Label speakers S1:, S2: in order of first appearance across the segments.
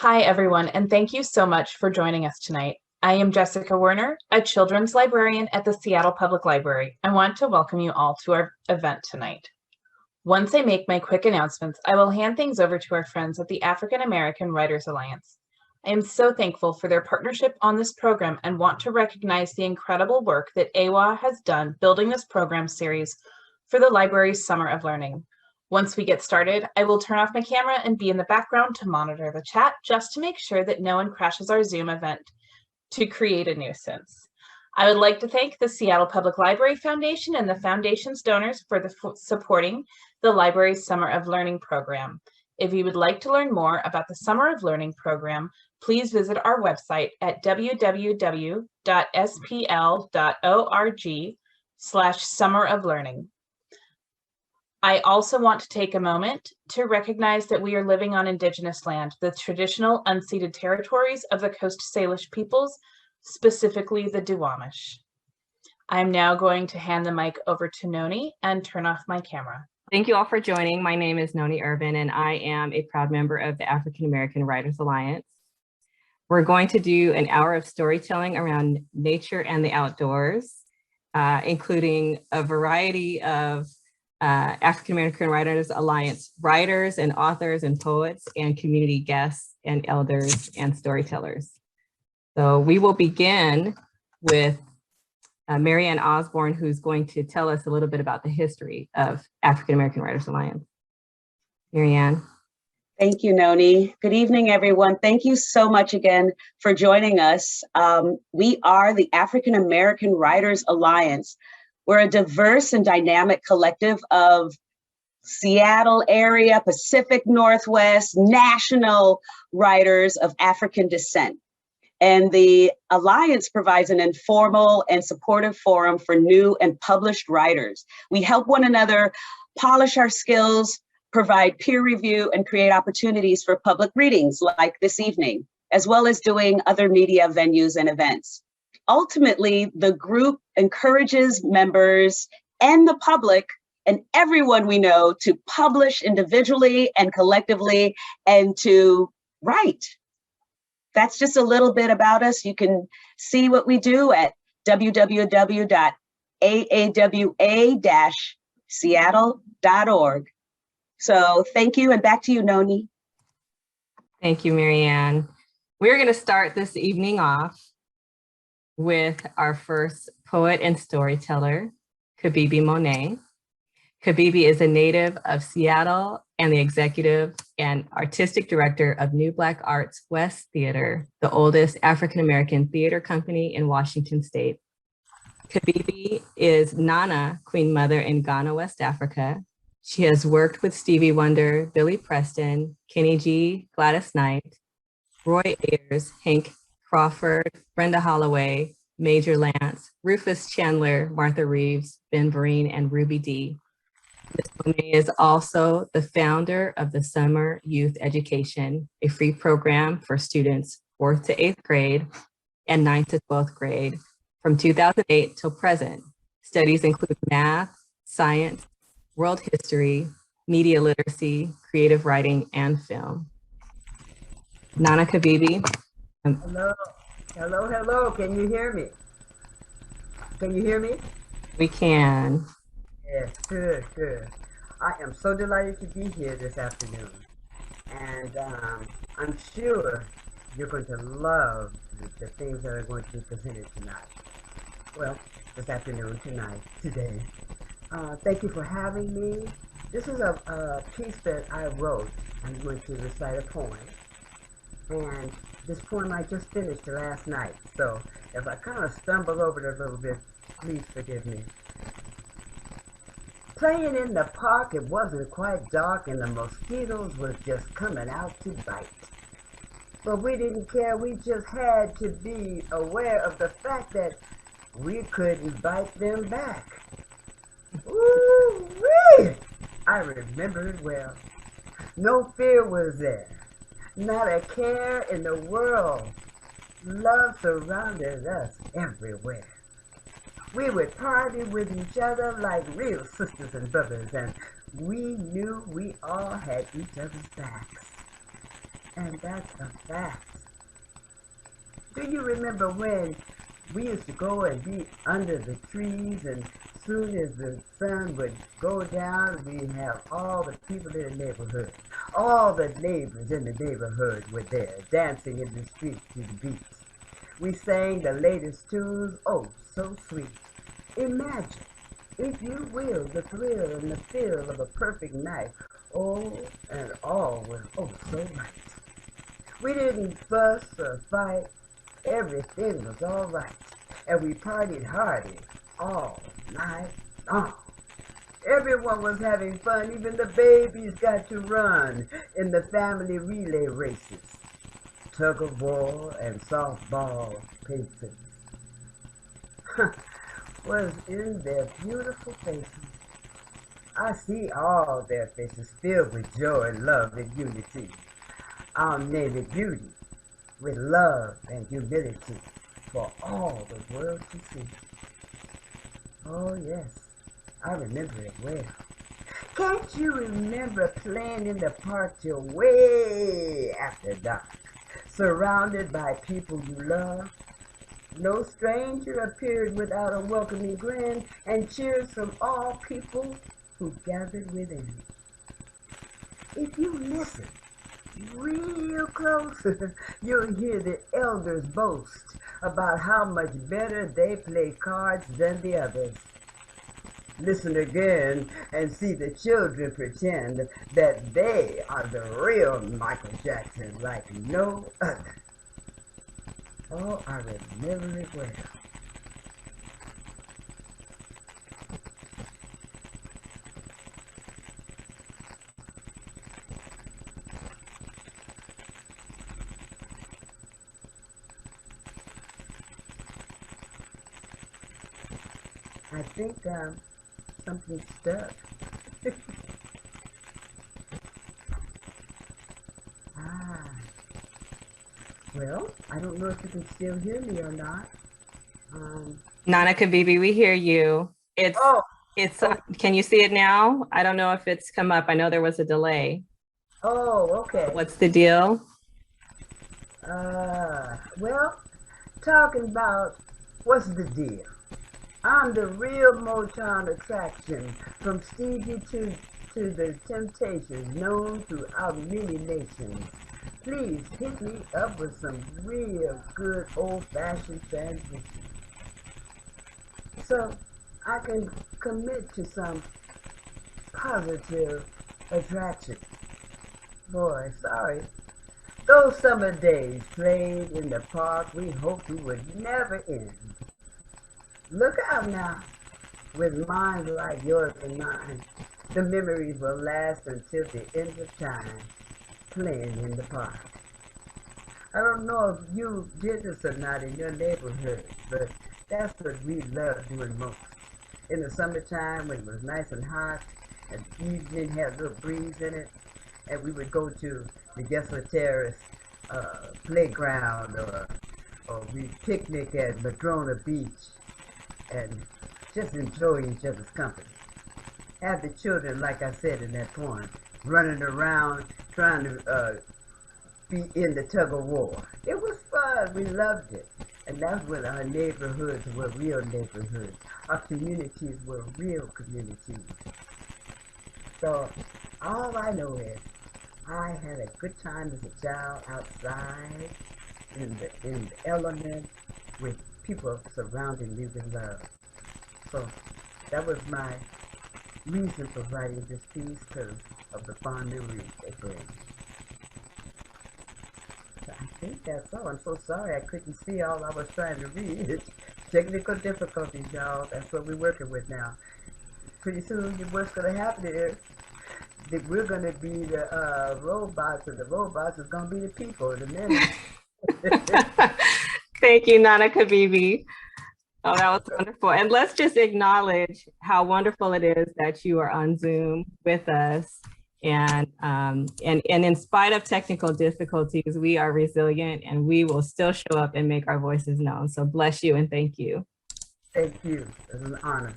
S1: Hi, everyone, and thank you so much for joining us tonight. I am Jessica Werner, a children's librarian at the Seattle Public Library. I want to welcome you all to our event tonight. Once I make my quick announcements, I will hand things over to our friends at the African American Writers Alliance. I am so thankful for their partnership on this program and want to recognize the incredible work that AWA has done building this program series for the library's Summer of Learning. Once we get started, I will turn off my camera and be in the background to monitor the chat just to make sure that no one crashes our Zoom event to create a nuisance. I would like to thank the Seattle Public Library Foundation and the Foundation's donors for supporting the library's Summer of Learning program. If you would like to learn more about the Summer of Learning program, please visit our website at www.spl.org/Summer of Learning. I also want to take a moment to recognize that we are living on Indigenous land, the traditional unceded territories of the Coast Salish peoples, specifically the Duwamish. I'm now going to hand the mic over to Noni and turn off my camera.
S2: Thank you all for joining. My name is Noni Urban, and I am a proud member of the African American Writers Alliance. We're going to do an hour of storytelling around nature and the outdoors, including a variety of African American Writers Alliance writers and authors and poets and community guests and elders and storytellers. So we will begin with Marianne Osborne, who's going to tell us a little bit about the history of African American Writers Alliance. Marianne.
S3: Thank you, Noni. Good evening, everyone. Thank you so much again for joining us. We are the African American Writers Alliance. We're a diverse and dynamic collective of Seattle area, Pacific Northwest, national writers of African descent. And the Alliance provides an informal and supportive forum for new and published writers. We help one another polish our skills, provide peer review, and create opportunities for public readings like this evening, as well as doing other media venues and events. Ultimately, the group encourages members and the public and everyone we know to publish individually and collectively and to write. That's just a little bit about us. You can see what we do at www.aawa-seattle.org. So thank you, and back to you, Noni.
S2: Thank you, Marianne. We're going to start this evening off with our first poet and storyteller, Kabibi Monet. Kabibi is a native of Seattle and the executive and artistic director of New Black Arts West Theater, the oldest African-American theater company in Washington State. Kabibi is Nana, Queen Mother in Ghana, West Africa. She has worked with Stevie Wonder, Billy Preston, Kenny G, Gladys Knight, Roy Ayers, Hank Crawford, Brenda Holloway, Major Lance, Rufus Chandler, Martha Reeves, Ben Vereen, and Ruby Dee. Ms. Monet is also the founder of the Summer Youth Education, a free program for students 4th to 8th grade and 9th to 12th grade from 2008 till present. Studies include math, science, world history, media literacy, creative writing, and film. Nana Kabibi.
S4: Hello, hello, hello. Can you hear me? Can you hear me?
S2: We can.
S4: Yes, good, good. I am so delighted to be here this afternoon. And I'm sure you're going to love the things that are going to be presented tonight. Well, this afternoon, tonight, today. Thank you for having me. This is a piece that I wrote. I'm going to recite a poem. And this poem I just finished last night. So if I kind of stumble over it a little bit, please forgive me. Playing in the park, it wasn't quite dark and the mosquitoes were just coming out to bite. But we didn't care, we just had to be aware of the fact that we couldn't bite them back. Ooh-wee! I remember it well. No fear was there, not a care in the world. Love surrounded us everywhere. We would party with each other like real sisters and brothers, and we knew we all had each other's backs. And that's a fact. Do you remember when we used to go and be under the trees, and soon as the sun would go down, we'd have all the people in the neighborhood, all the neighbors in the neighborhood were there, dancing in the street to the beats. We sang the latest tunes, oh, so sweet. Imagine, if you will, the thrill and the feel of a perfect night. Oh, and all was oh so right. We didn't fuss or fight. Everything was all right. And we partied hardy all night long. Everyone was having fun. Even the babies got to run in the family relay races, tug of war, and softball paces. Was in their beautiful faces. I see all their faces filled with joy, love, and unity. I'll name it beauty, with love and humility for all the world to see. Oh yes, I remember it well. Can't you remember playing in the park till way after dark, surrounded by people you love? No stranger appeared without a welcoming grin and cheers from all people who gathered within. If you listen real close, you'll hear the elders boast about how much better they play cards than the others. Listen again and see the children pretend that they are the real Michael Jackson like no other. Oh, I remember it well. I think something stuck. Ah, well, I don't know if you can still hear me or not.
S2: Nana Kabibi, we hear you.
S4: Oh,
S2: Can you see it now? I don't know if it's come up. I know there was a delay.
S4: okay.
S2: What's the deal?
S4: Well, talking about what's the deal? I'm the real Motown attraction, from Stevie to the Temptations, known throughout many nations. Please hit me up with some real good old-fashioned transition, so I can commit to some positive attraction. Boy, sorry. Those summer days played in the park we hoped we would never end. Look out now. With minds like yours and mine, the memories will last until the end of time, playing in the park. I don't know if you did this or not in your neighborhood, but that's what we love doing most. In the summertime, when it was nice and hot, and the evening had a little breeze in it, and we would go to the Gessler Terrace playground, or we picnic at Madrona Beach, and just enjoy each other's company. Have the children, like I said in that poem, running around trying to be in the tug of war. It was fun. We loved it. And that's when our neighborhoods were real neighborhoods. Our communities were real communities. So all I know is I had a good time as a child outside in the element with people surrounding me with love. So that was my reason for writing this piece, because of the fond memories they bring. So I think that's all. I'm so sorry I couldn't see all I was trying to read. Technical difficulties, y'all. That's what we're working with now. Pretty soon, what's going to happen is that we're going to be the robots, and the robots is going to be the people in a minute.
S2: Thank you, Nana Kabibi. Oh, that was wonderful. And let's just acknowledge how wonderful it is that you are on Zoom with us. And in spite of technical difficulties, we are resilient and we will still show up and make our voices known. So bless you and thank you.
S4: Thank you. It's an honor.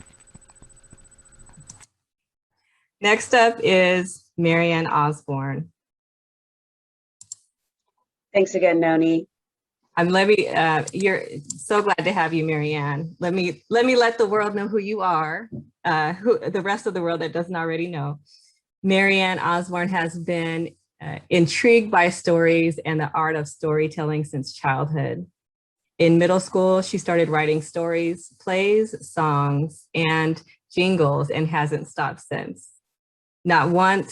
S2: Next up is Marianne Osborne.
S3: Thanks again, Noni.
S2: You're so glad to have you, Marianne. Let me let the world know who you are, who the rest of the world that doesn't already know. Marianne Osborne has been intrigued by stories and the art of storytelling since childhood. In middle school, she started writing stories, plays, songs, and jingles, and hasn't stopped since. Not one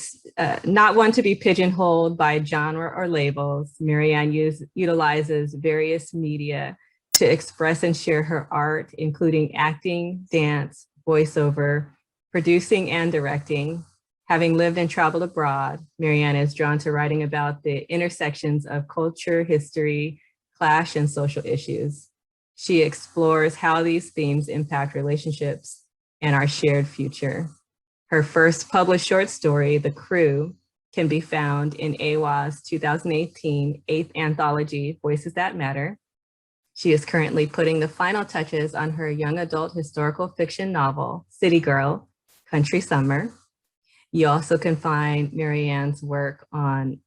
S2: to be pigeonholed by genre or labels, Marianne utilizes various media to express and share her art, including acting, dance, voiceover, producing, and directing. Having lived and traveled abroad, Marianne is drawn to writing about the intersections of culture, history, clash, and social issues. She explores how these themes impact relationships and our shared future. Her first published short story, The Crew, can be found in AWA's 2018 8th anthology, Voices That Matter. She is currently putting the final touches on her young adult historical fiction novel, City Girl, Country Summer. You also can find Marianne's work on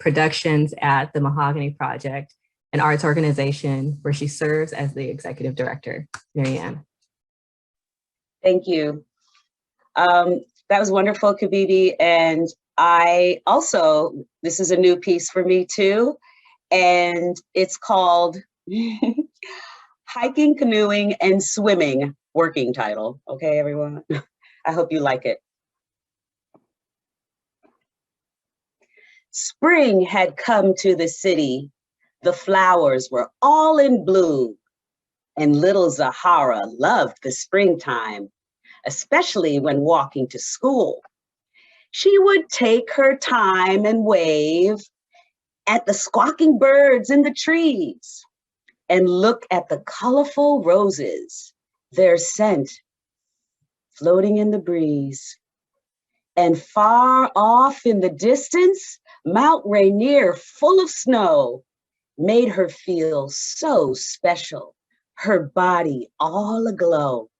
S2: productions at the Mahogany Project, an arts organization where she serves as the executive director. Marianne.
S3: Thank you. That was wonderful, Kabibi. And I also, this is a new piece for me too. And it's called Hiking, Canoeing, and Swimming, working title. Okay, everyone? I hope you like it. Spring had come to the city. The flowers were all in bloom. And little Zahara loved the springtime, especially when walking to school. She would take her time and wave at the squawking birds in the trees and look at the colorful roses, their scent floating in the breeze. And far off in the distance, Mount Rainier, full of snow, made her feel so special, her body all aglow.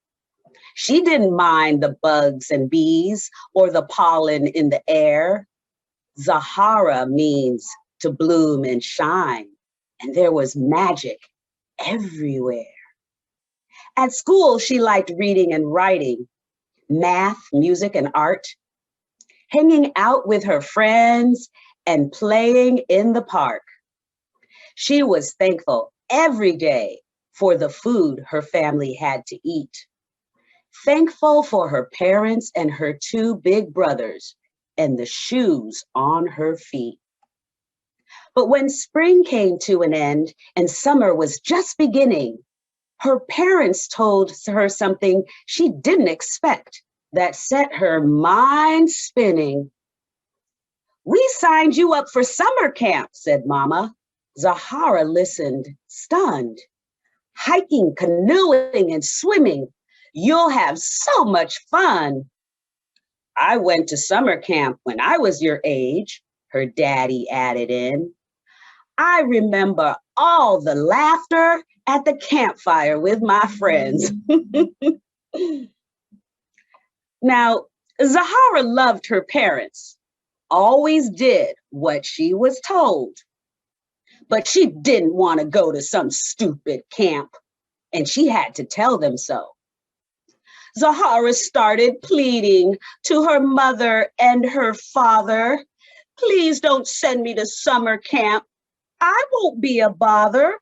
S3: She didn't mind the bugs and bees or the pollen in the air. Zahara means to bloom and shine, and there was magic everywhere. At school, she liked reading and writing, math, music, and art, hanging out with her friends and playing in the park. She was thankful every day for the food her family had to eat. Thankful for her parents and her two big brothers and the shoes on her feet. But when spring came to an end and summer was just beginning, her parents told her something she didn't expect that set her mind spinning. "We signed you up for summer camp," said Mama. Zahara listened, stunned. "Hiking, canoeing, and swimming. You'll have so much fun." "I went to summer camp when I was your age," her daddy added in. "I remember all the laughter at the campfire with my friends." Now, Zahara loved her parents, always did what she was told. But she didn't want to go to some stupid camp, and she had to tell them so. Zahara started pleading to her mother and her father, "Please don't send me to summer camp. I won't be a bother.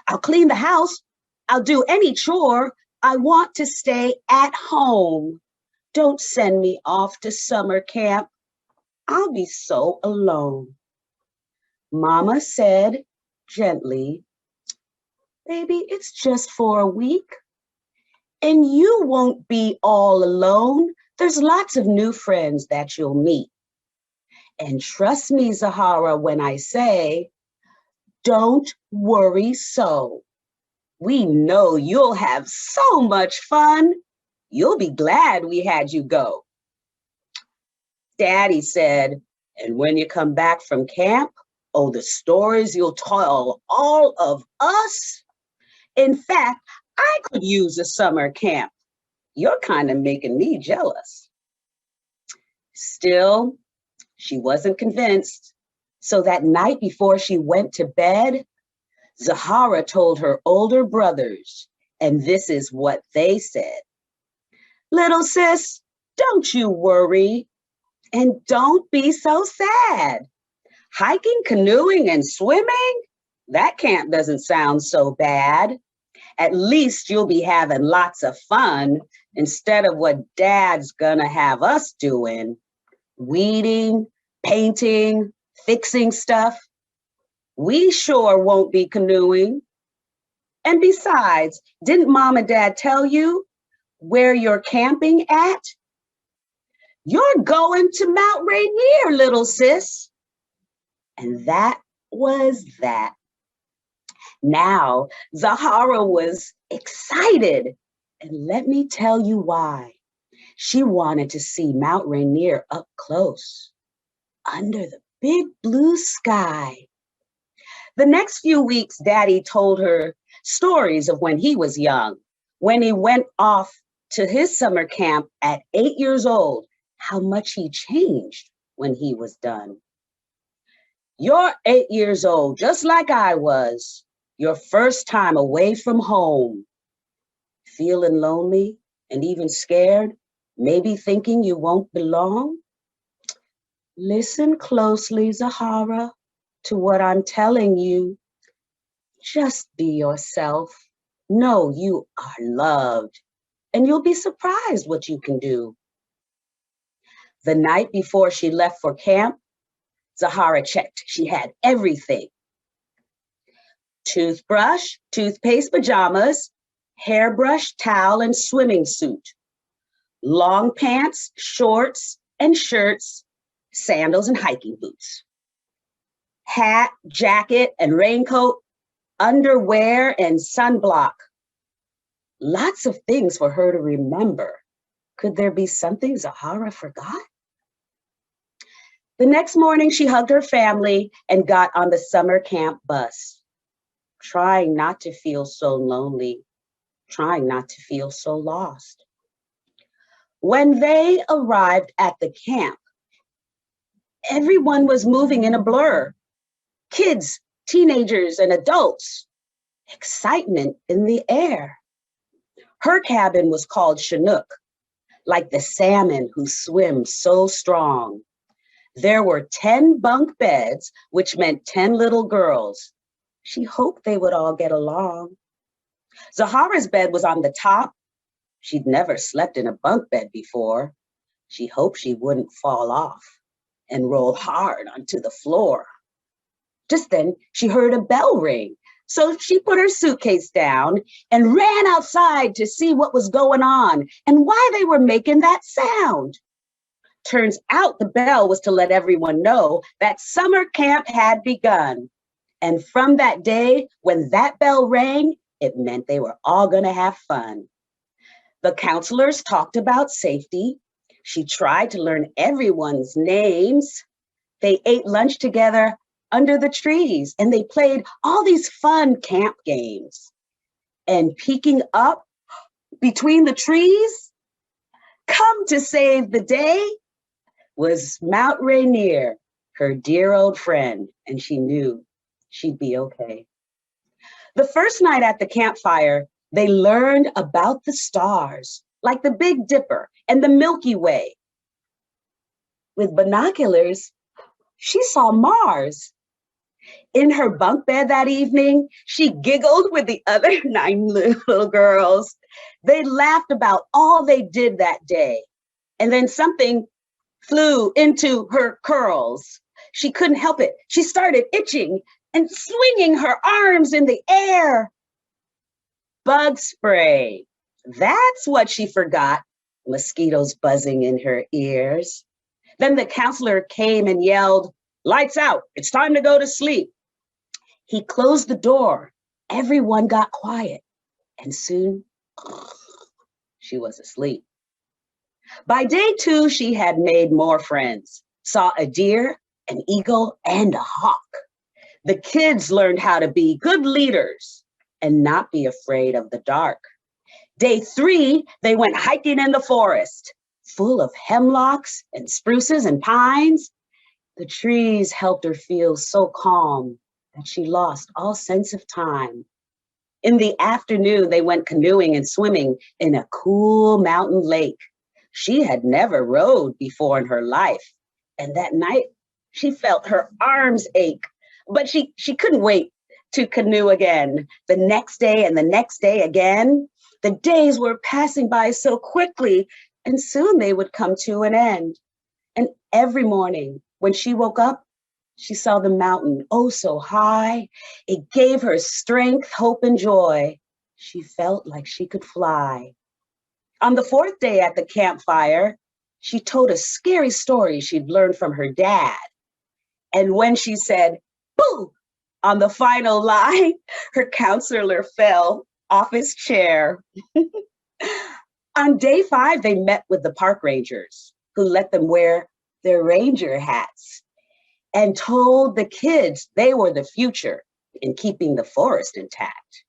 S3: I'll clean the house. I'll do any chore. I want to stay at home. Don't send me off to summer camp. I'll be so alone." Mama said gently, "Baby, it's just for a week. And you won't be all alone. There's lots of new friends that you'll meet. And trust me, Zahara, when I say, don't worry so. We know you'll have so much fun. You'll be glad we had you go." Daddy said, "And when you come back from camp, oh, the stories you'll tell all of us. In fact, I could use a summer camp. You're kind of making me jealous." Still, she wasn't convinced. So that night before she went to bed, Zahara told her older brothers, and this is what they said. Little sis, don't you worry, and don't be so sad. Hiking, canoeing, and swimming? That camp doesn't sound so bad. At least you'll be having lots of fun instead of what Dad's gonna have us doing. Weeding, painting, fixing stuff. We sure won't be canoeing. And besides, didn't Mom and Dad tell you where you're camping at? You're going to Mount Rainier, little sis. And that was that. Now, Zahara was excited. And let me tell you why. She wanted to see Mount Rainier up close, under the big blue sky. The next few weeks, Daddy told her stories of when he was young, when he went off to his summer camp at 8 years old, how much he changed when he was done. You're 8 years old, just like I was, your first time away from home. Feeling lonely and even scared, maybe thinking you won't belong? Listen closely, Zahara, to what I'm telling you. Just be yourself. Know you are loved, and you'll be surprised what you can do. The night before she left for camp, Zahara checked. She had everything. Toothbrush, toothpaste, pajamas, hairbrush, towel, and swimming suit. Long pants, shorts, and shirts, sandals, and hiking boots. Hat, jacket, and raincoat, underwear, and sunblock. Lots of things for her to remember. Could there be something Zahara forgot? The next morning, she hugged her family and got on the summer camp bus, trying not to feel so lonely, trying not to feel so lost. When they arrived at the camp, everyone was moving in a blur. Kids, teenagers, and adults. Excitement in the air. Her cabin was called Chinook, like the salmon who swim so strong. There were 10 bunk beds, which meant 10 little girls. She hoped they would all get along. Zahara's bed was on the top. She'd never slept in a bunk bed before. She hoped she wouldn't fall off and roll hard onto the floor. Just then, she heard a bell ring. So she put her suitcase down and ran outside to see what was going on and why they were making that sound. Turns out the bell was to let everyone know that summer camp had begun. And from that day, when that bell rang, it meant they were all gonna have fun. The counselors talked about safety. She tried to learn everyone's names. They ate lunch together under the trees, and they played all these fun camp games. And peeking up between the trees, come to save the day, was Mount Rainier, her dear old friend, and she knew she'd be okay. The first night at the campfire, they learned about the stars, like the Big Dipper and the Milky Way. With binoculars, she saw Mars. In her bunk bed that evening, she giggled with the other 9 little girls. They laughed about all they did that day. And then something flew into her curls. She couldn't help it. She started itching and swinging her arms in the air. Bug spray. That's what she forgot. Mosquitoes buzzing in her ears. Then the counselor came and yelled, "Lights out, it's time to go to sleep." He closed the door. Everyone got quiet, and soon she was asleep. By day 2, she had made more friends, saw a deer, an eagle, and a hawk. The kids learned how to be good leaders and not be afraid of the dark. Day 3, they went hiking in the forest, full of hemlocks and spruces and pines. The trees helped her feel so calm that she lost all sense of time. In the afternoon, they went canoeing and swimming in a cool mountain lake. She had never rowed before in her life, and that night she felt her arms ache, but she couldn't wait to canoe again. The next day and the next day again. The days were passing by so quickly, and soon they would come to an end. And every morning when she woke up, she saw the mountain oh so high. It gave her strength, hope, and joy. She felt like she could fly. On the fourth day at the campfire, she told a scary story she'd learned from her dad. And when she said, "Boo," on the final line, her counselor fell off his chair. On day 5, they met with the park rangers, who let them wear their ranger hats and told the kids they were the future in keeping the forest intact.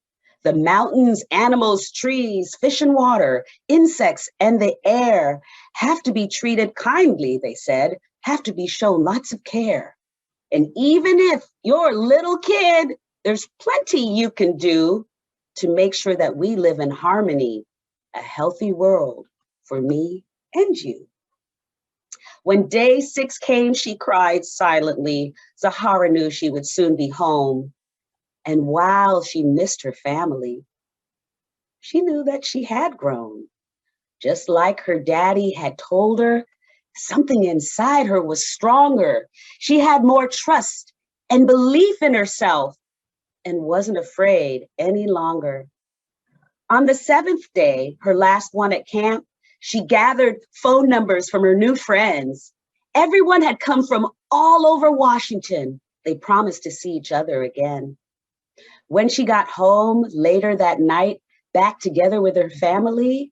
S3: The mountains, animals, trees, fish and water, insects, and the air have to be treated kindly, they said, have to be shown lots of care. And even if you're a little kid, there's plenty you can do to make sure that we live in harmony, a healthy world for me and you. When day 6 came, she cried silently. Zahara knew she would soon be home. And while she missed her family, she knew that she had grown. Just like her daddy had told her, something inside her was stronger. She had more trust and belief in herself and wasn't afraid any longer. On the 7th day, her last one at camp, she gathered phone numbers from her new friends. Everyone had come from all over Washington. They promised to see each other again. When she got home later that night, back together with her family,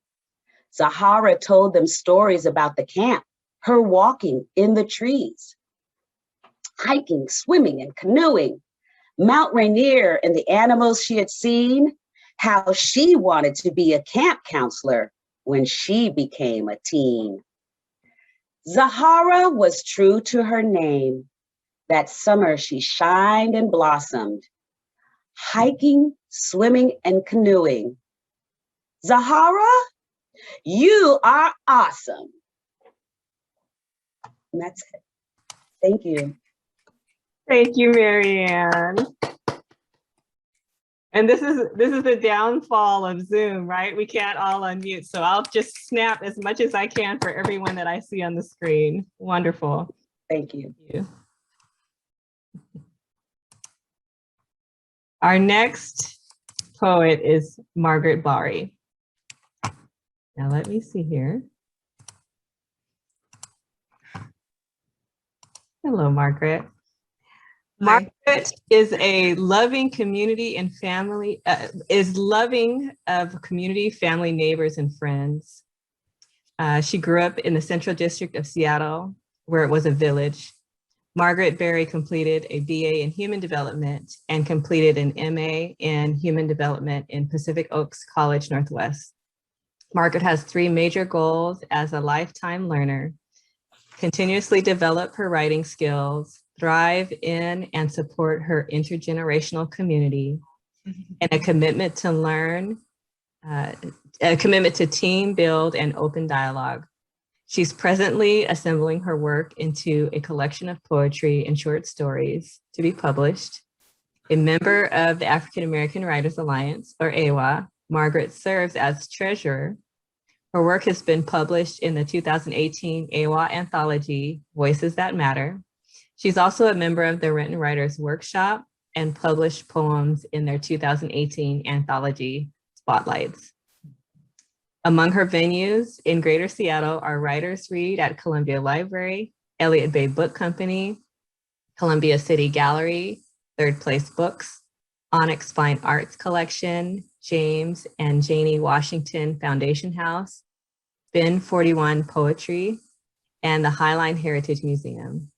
S3: Zahara told them stories about the camp, her walking in the trees, hiking, swimming, and canoeing, Mount Rainier and the animals she had seen, how she wanted to be a camp counselor when she became a teen. Zahara was true to her name. That summer she shined and blossomed, hiking, swimming, and canoeing. Zahara, you are awesome. And that's it. Thank you.
S2: Thank you, Marianne. And this is the downfall of Zoom, right? We can't all unmute. So I'll just snap as much as I can for everyone that I see on the screen. Wonderful.
S3: Thank you.
S2: Thank you. Our next poet is Margaret Barry. Now let me see here. Hello, Margaret.
S5: Hi.
S2: Margaret is a loving community and family, is loving of community, family, neighbors, and friends. She grew up in the Central District of Seattle, where it was a village. Margaret Barry completed a BA in Human Development and completed an MA in Human Development in Pacific Oaks College Northwest. Margaret has 3 major goals as a lifetime learner: continuously develop her writing skills, thrive in and support her intergenerational community, and a commitment to learn, a commitment to team build and open dialogue. She's presently assembling her work into a collection of poetry and short stories to be published. A member of the African American Writers Alliance, or AWA, Margaret serves as treasurer. Her work has been published in the 2018 AWA anthology, Voices That Matter. She's also a member of the Renton Writers Workshop and published poems in their 2018 anthology, Spotlights. Among her venues in Greater Seattle are Writers Read at Columbia Library, Elliott Bay Book Company, Columbia City Gallery, Third Place Books, Onyx Fine Arts Collection, James and Janie Washington Foundation House, Ben 41 Poetry, and the Highline Heritage Museum.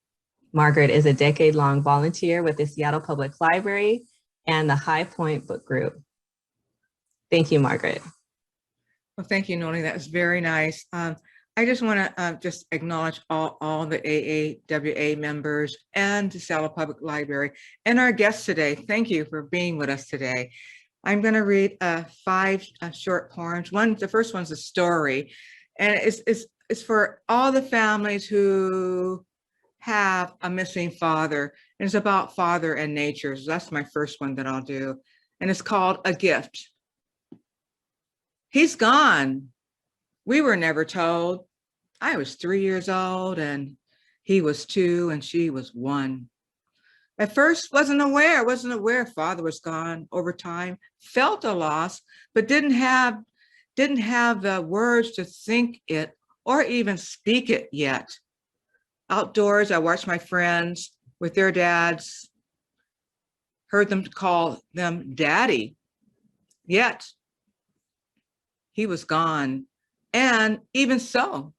S2: Margaret is a decade-long volunteer with the Seattle Public Library and the High Point Book Group. Thank you, Margaret.
S5: Well, thank you, Noni. That was very nice. I just want to just acknowledge all the AAWA members and the Seattle Public Library and our guests today. Thank you for being with us today. I'm going to read 5 short poems. The first one's a story, and it's for all the families who have a missing father. And it's about father and nature. So that's my first one that I'll do. And it's called A Gift. He's gone. We were never told. I was 3 years old and he was 2 and she was 1. At first wasn't aware father was gone. Over time, felt a loss, but didn't have the words to think it or even speak it yet. Outdoors, I watched my friends with their dads, heard them call them daddy, yet he was gone. And even so,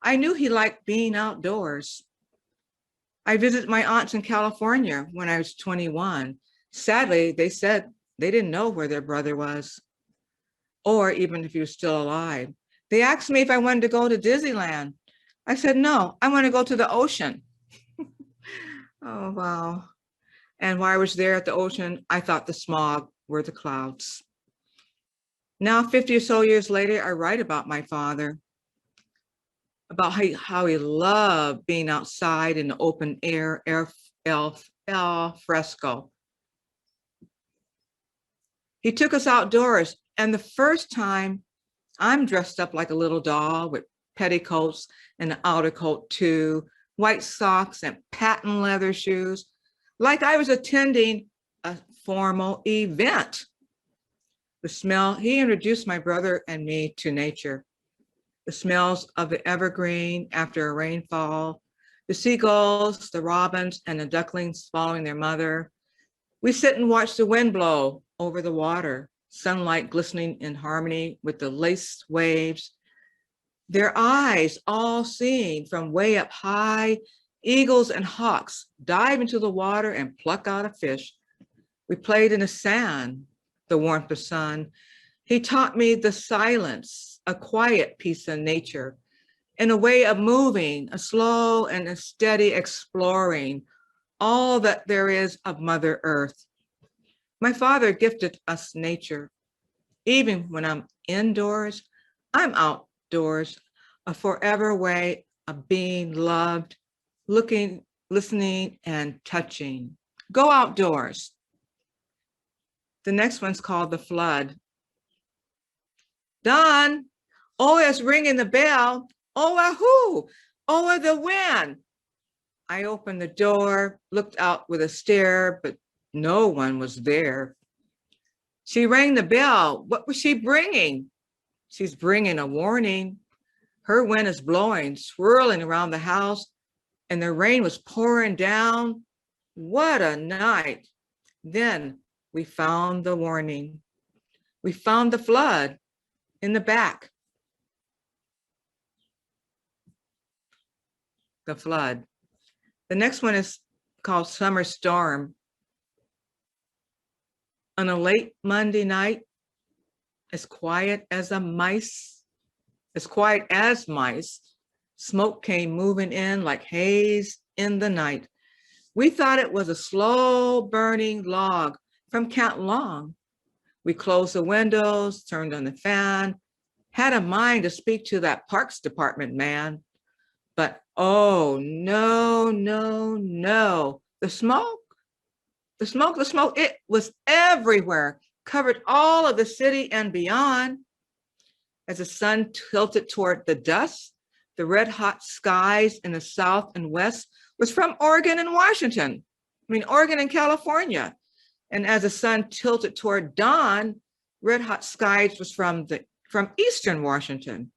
S5: I knew he liked being outdoors. I visited my aunts in California when I was 21. Sadly, they said they didn't know where their brother was, or even if he was still alive. They asked me if I wanted to go to Disneyland. I said, no, I want to go to the ocean. Oh, wow. And while I was there at the ocean, I thought the smog were the clouds. Now, 50 or so years later, I write about my father, about how he loved being outside in the open air, al fresco. He took us outdoors, and the first time I'm dressed up like a little doll with petticoats and an outer coat too, white socks and patent leather shoes, like I was attending a formal event. The smell, he introduced my brother and me to nature. The smells of the evergreen after a rainfall, the seagulls, the robins, and the ducklings following their mother. We sit and watch the wind blow over the water, sunlight glistening in harmony with the lace waves. Their eyes all seeing from way up high, eagles and hawks dive into the water and pluck out a fish. We played in the sand, the warmth of sun. He taught me the silence, a quiet piece of nature, in a way of moving, a slow and a steady exploring all that there is of Mother Earth. My father gifted us nature. Even when I'm indoors, I'm outdoors, a forever way of being loved, looking, listening, and touching. Go outdoors. The next one's called The Flood. Don, oh, it's ringing the bell. Oh, who? Oh, the wind. I opened the door, looked out with a stare, but no one was there. She rang the bell. What was she bringing? She's bringing a warning. Her wind is blowing, swirling around the house, and the rain was pouring down. What a night. Then we found the warning. We found the flood in the back. The flood. The next one is called Summer Storm. On a late Monday night, as quiet as mice, smoke came moving in like haze in the night. We thought it was a slow burning log from Canton Long. We closed the windows, turned on the fan, had a mind to speak to that Parks Department man. But oh, no, no, no. The smoke, it was everywhere, covered all of the city and beyond. As the sun tilted toward the dusk, the red hot skies in the south and west was from Oregon and Washington. Oregon and California. And as the sun tilted toward dawn, red hot skies was from Eastern Washington.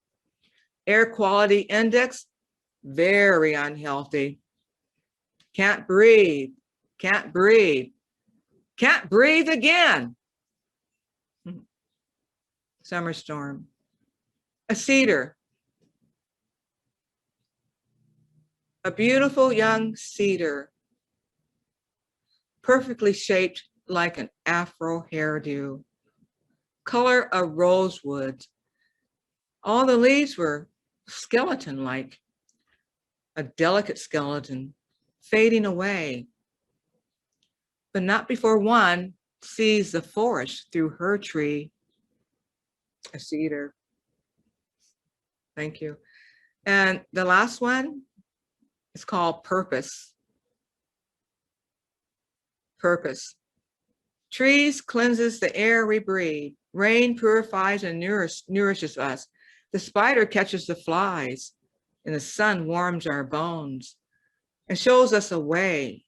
S5: Air quality index, very unhealthy. Can't breathe, can't breathe, can't breathe again. Summer storm. A cedar. A beautiful young cedar, perfectly shaped like an afro hairdo, color of rosewood. All the leaves were skeleton, like a delicate skeleton fading away, but not before one sees the forest through her tree, a cedar. Thank you. And the last one is called Purpose. Purpose. Trees cleanses the air we breathe. Rain purifies and nourishes us. The spider catches the flies, and the sun warms our bones and shows us a way,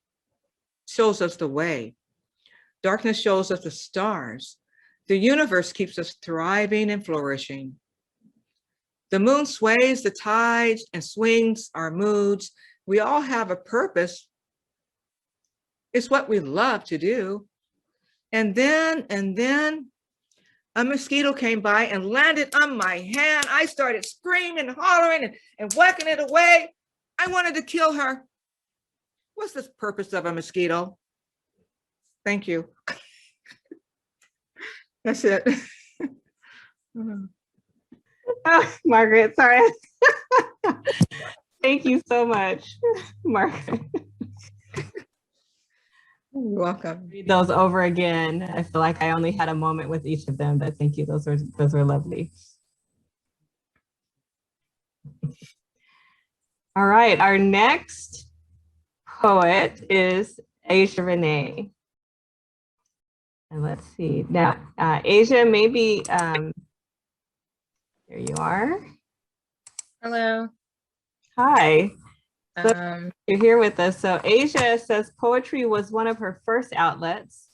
S5: shows us the way. Darkness shows us the stars. The universe keeps us thriving and flourishing. The moon sways the tides and swings our moods. We all have a purpose. It's what we love to do. And then a mosquito came by and landed on my hand. I started screaming, hollering, and whacking it away. I wanted to kill her. What's the purpose of a mosquito? Thank you. That's it.
S2: Oh, Margaret, sorry. Thank you so much, Margaret.
S5: You're welcome.
S2: Read those over again. I feel like I only had a moment with each of them, but thank you. Those were lovely. All right, our next poet is Asia Renee. And let's see. Now, Asia, maybe here you are.
S6: Hello.
S2: Hi. So you're here with us. So Asia says poetry was one of her first outlets.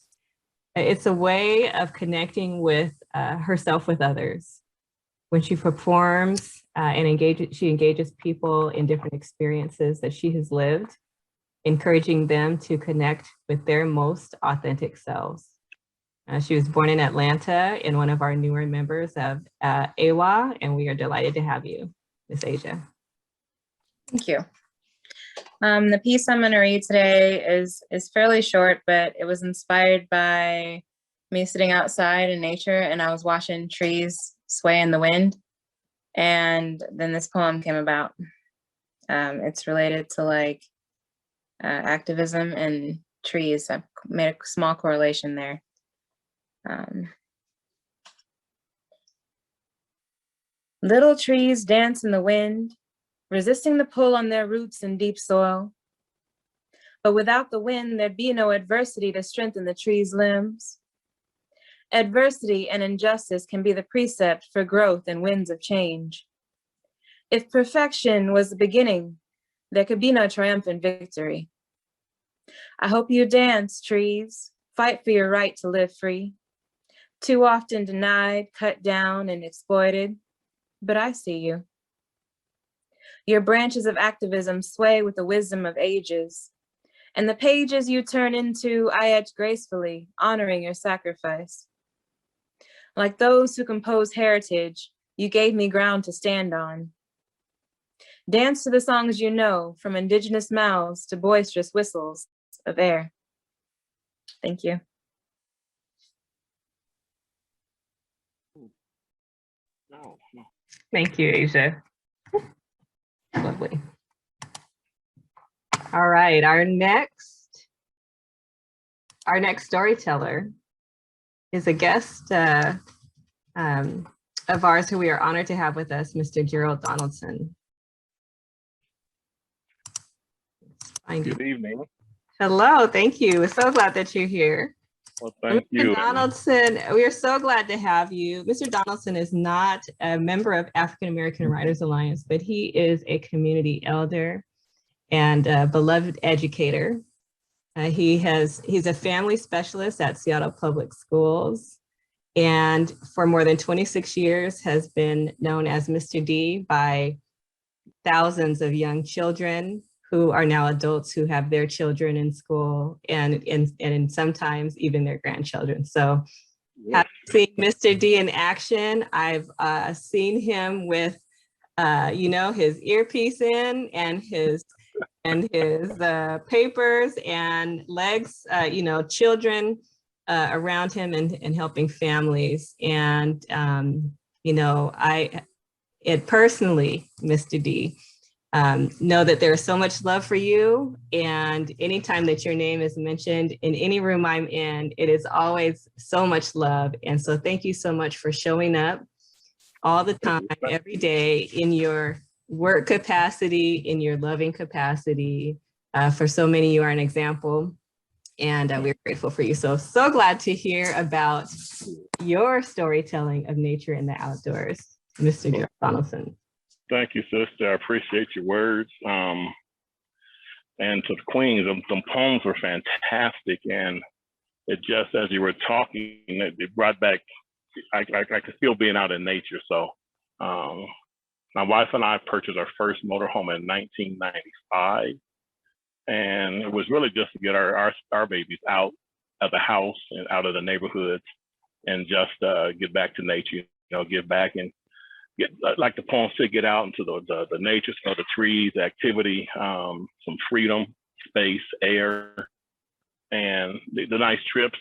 S2: It's a way of connecting with herself with others. When she performs she engages people in different experiences that she has lived, encouraging them to connect with their most authentic selves. She was born in Atlanta and one of our newer members of AWA, and we are delighted to have you, Miss Asia.
S6: Thank you. The piece I'm going to read today is fairly short, but it was inspired by me sitting outside in nature, and I was watching trees sway in the wind, and then this poem came about. It's related to like activism and trees. I've made a small correlation there. Little trees dance in the wind, resisting the pull on their roots in deep soil. But without the wind, there'd be no adversity to strengthen the tree's limbs. Adversity and injustice can be the precept for growth and winds of change. If perfection was the beginning, there could be no triumphant victory. I hope you dance, trees, fight for your right to live free. Too often denied, cut down, and exploited, but I see you. Your branches of activism sway with the wisdom of ages, and the pages you turn into I etch gracefully, honoring your sacrifice. Like those who compose heritage, you gave me ground to stand on. Dance to the songs you know, from indigenous mouths to boisterous whistles of air. Thank you.
S2: Thank you, Asia. Lovely. All right, our next storyteller is a guest of ours who we are honored to have with us, Mr. Gerald Donaldson.
S7: Good evening.
S2: Hello, thank you. We're so glad that you're here.
S7: Well, thank you.
S2: Mr. Donaldson, we are so glad to have you. Mr. Donaldson is not a member of African American Writers Alliance, but he is a community elder and a beloved educator. He's a family specialist at Seattle Public Schools, and for more than 26 years has been known as Mr. D by thousands of young children who are now adults who have their children in school and sometimes even their grandchildren. So having seen Mr. D in action, I've seen him with, his earpiece in and his papers and legs, children around him and helping families. And, it personally, Mr. D, know that there's so much love for you. And anytime that your name is mentioned in any room I'm in, it is always so much love. And so thank you so much for showing up all the time, every day, in your work capacity, in your loving capacity. For so many, you are an example. And we're grateful for you. So glad to hear about your storytelling of nature in the outdoors, Mr. Gerald Donaldson.
S7: Thank you, sister. I appreciate your words. And to the queens, them poems were fantastic. And it just, as you were talking, it brought back, I could feel being out in nature. So my wife and I purchased our first motorhome in 1995. And it was really just to get our babies out of the house and out of the neighborhood and just get back to nature, get back and get, like the poem said, get out into the nature, the trees, the activity, some freedom, space, air, and the nice trips.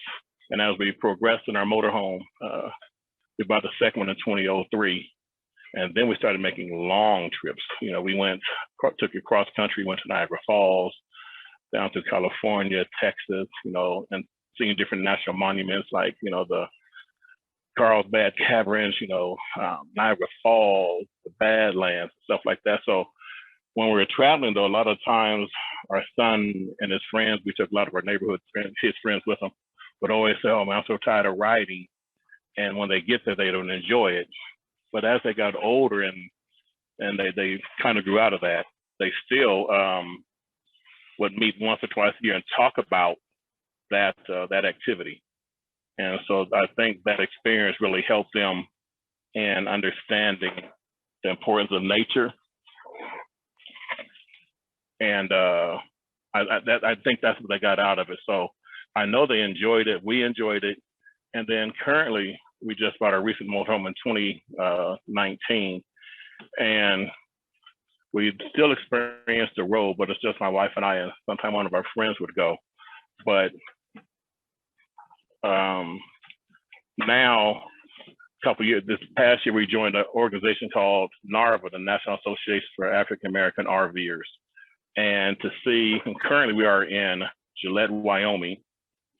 S7: And as we progressed in our motorhome, we bought the second one in 2003. And then we started making long trips. We took it cross country, went to Niagara Falls, down to California, Texas, and seeing different national monuments like, the Carlsbad Caverns, Niagara Falls, the Badlands, stuff like that. So when we were traveling, though, a lot of times our son and his friends, we took a lot of our neighborhood friends, his friends with them, would always say, "Oh man, I'm so tired of riding." And when they get there, they don't enjoy it. But as they got older and they kind of grew out of that, they still would meet once or twice a year and talk about that activity. And so I think that experience really helped them in understanding the importance of nature. And I think that's what they got out of it. So I know they enjoyed it. We enjoyed it. And then currently, we just bought our recent motorhome in 2019. And we still experience the road, but it's just my wife and I, and sometimes one of our friends would go. But now, this past year, we joined an organization called NARVA, the National Association for African American RVers. And to see, and currently we are in Gillette, Wyoming,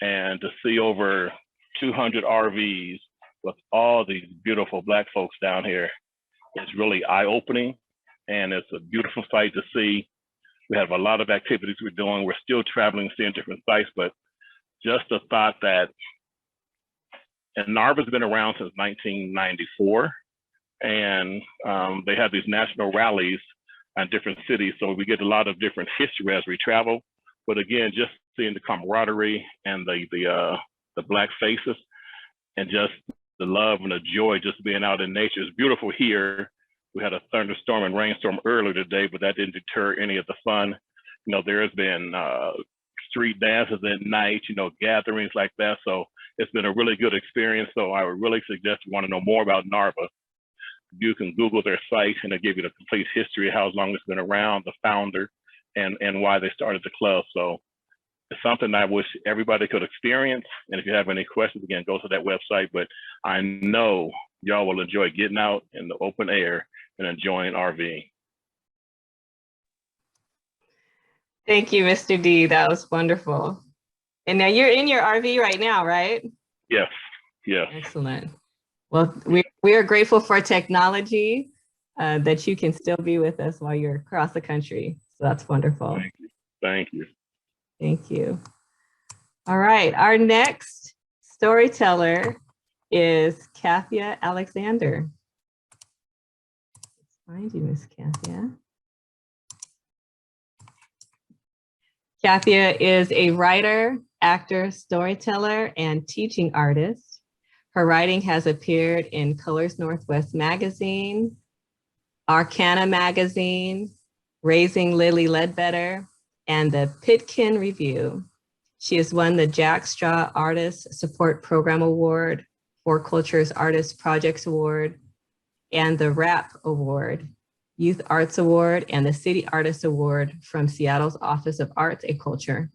S7: and to see over 200 RVs with all these beautiful Black folks down here is really eye-opening. And it's a beautiful sight to see. We have a lot of activities we're doing. We're still traveling, seeing different sites, but just the thought that, and NARVA's been around since 1994, and they have these national rallies in different cities. So we get a lot of different history as we travel. But again, just seeing the camaraderie and the Black faces and just the love and the joy just being out in nature. It's beautiful here. We had a thunderstorm and rainstorm earlier today, but that didn't deter any of the fun. There has been street dances at night, gatherings like that. So it's been a really good experience. So I would really suggest you want to know more about NARVA. You can Google their site and it'll give you the complete history of how long it's been around, the founder, and why they started the club. So it's something I wish everybody could experience. And if you have any questions, again, go to that website. But I know y'all will enjoy getting out in the open air and enjoying RVing.
S2: Thank you, Mr. D. That was wonderful. And now you're in your RV right now, right?
S7: Yes, yes.
S2: Excellent. Well, we are grateful for technology that you can still be with us while you're across the country. So that's wonderful.
S7: Thank you. Thank you.
S2: Thank you. All right, our next storyteller is Kathia Alexander. Let's find you, Miss Kathia. Kathia is a writer, actor, storyteller, and teaching artist. Her writing has appeared in Colors Northwest Magazine, Arcana Magazine, Raising Lily Ledbetter, and the Pitkin Review. She has won the Jack Straw Artist Support Program Award, Four Cultures Artist Projects Award, and the RAP Award, Youth Arts Award, and the City Artist Award from Seattle's Office of Arts and Culture.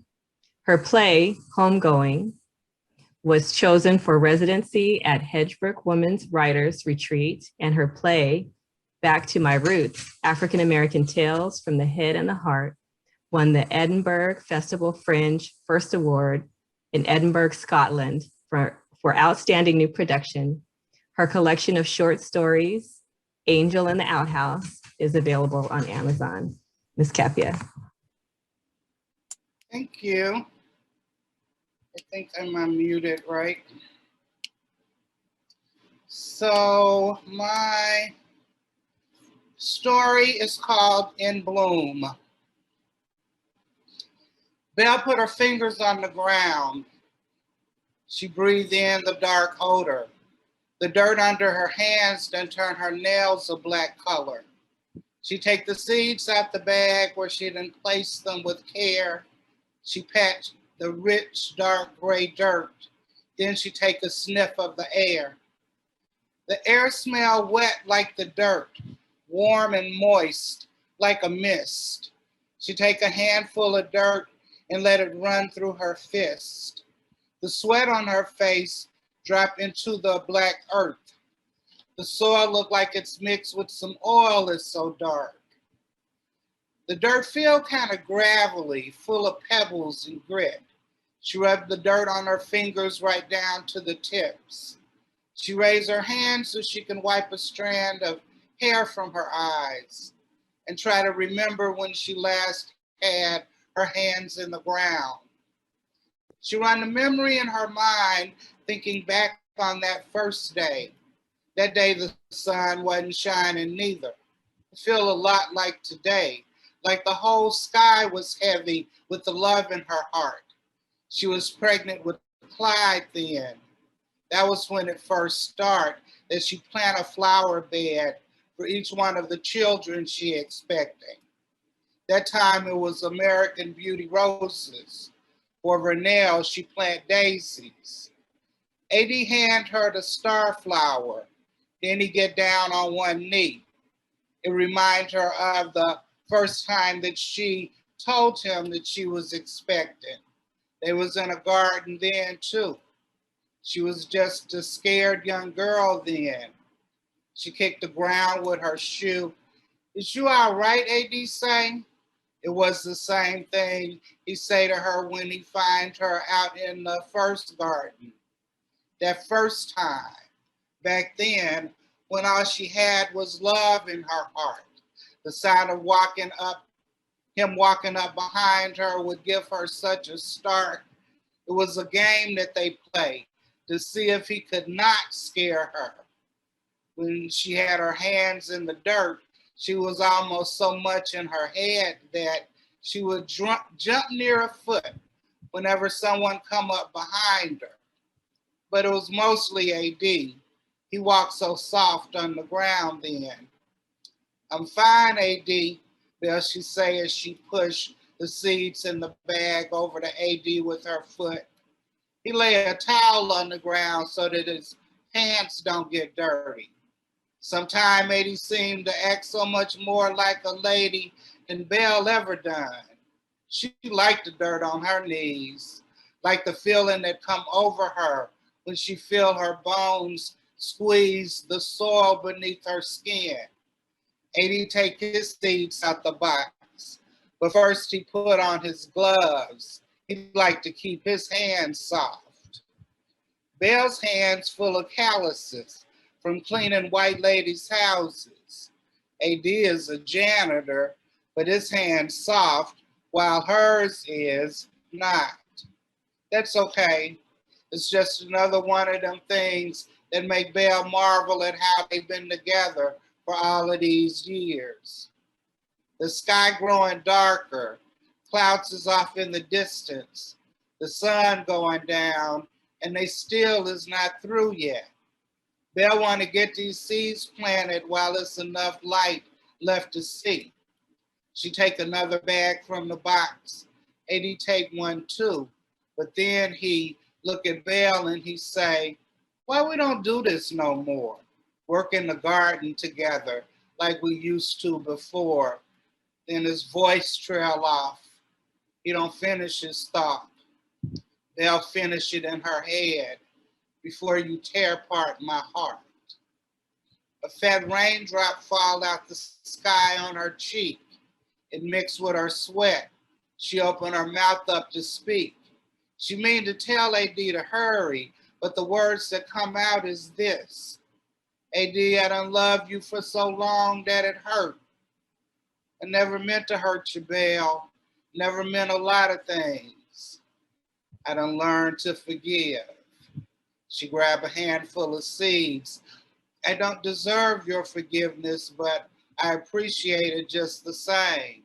S2: Her play, Homegoing, was chosen for residency at Hedgebrook Women's Writers Retreat, and her play, Back to My Roots, African American Tales from the Head and the Heart won the Edinburgh Festival Fringe First Award in Edinburgh, Scotland for outstanding new production. Her collection of short stories, Angel in the Outhouse, is available on Amazon. Ms. Capia.
S8: Thank you. I think I'm unmuted, right? So my story is called In Bloom. Belle put her fingers on the ground. She breathed in the dark odor. The dirt under her hands then turned her nails a black color. She take the seeds out the bag where she then placed them with care. She pat the rich, dark gray dirt. Then she take a sniff of the air. The air smelled wet like the dirt, warm and moist like a mist. She take a handful of dirt and let it run through her fist. The sweat on her face dropped into the black earth. The soil looked like it's mixed with some oil, it's so dark. The dirt feel kind of gravelly, full of pebbles and grit. She rubbed the dirt on her fingers right down to the tips. She raised her hand so she can wipe a strand of hair from her eyes and try to remember when she last had her hands in the ground. She ran the memory in her mind, thinking back on that first day. That day the sun wasn't shining neither. It felt a lot like today, like the whole sky was heavy with the love in her heart. She was pregnant with Clyde then. That was when it first started, that she planted a flower bed for each one of the children she expecting. That time it was American Beauty roses. For Vernell, she planted daisies. AD handed her the star flower. Then he get down on one knee. It reminded her of the first time that she told him that she was expecting. They was in a garden then too. She was just a scared young girl then. She kicked the ground with her shoe. Is you all right, AD say? It was the same thing he say to her when he find her out in the first garden. That first time, back then, when all she had was love in her heart. The sound of him walking up behind her would give her such a start. It was a game that they played to see if he could not scare her. When she had her hands in the dirt, she was almost so much in her head that she would jump near a foot whenever someone come up behind her. But it was mostly AD. He walked so soft on the ground then. I'm fine, AD, Belle, she say as she pushed the seeds in the bag over to AD with her foot. He lay a towel on the ground so that his pants don't get dirty. Sometime AD seemed to act so much more like a lady than Belle ever done. She liked the dirt on her knees, like the feeling that come over her when she feel her bones squeeze the soil beneath her skin. AD take his seeds out the box, but first he put on his gloves. He liked to keep his hands soft. Belle's hands full of calluses from cleaning white ladies' houses. AD is a janitor, but his hand's soft while hers is not. That's okay. It's just another one of them things that make Belle marvel at how they've been together for all of these years. The sky growing darker, clouds is off in the distance, the sun going down, and they still is not through yet. Belle want to get these seeds planted while it's enough light left to see. She take another bag from the box, and he take one too, but then he look at Belle and he say, why we don't do this no more? Work in the garden together like we used to before. Then his voice trail off. He don't finish his thought. They'll finish it in her head before you tear apart my heart. A fat raindrop fall out the sky on her cheek. It mixed with her sweat. She opened her mouth up to speak. She mean to tell AD to hurry, but the words that come out is this. AD, I done loved you for so long that it hurt. I never meant to hurt you, Belle. Never meant a lot of things. I done learned to forgive. She grabbed a handful of seeds. I don't deserve your forgiveness, but I appreciate it just the same.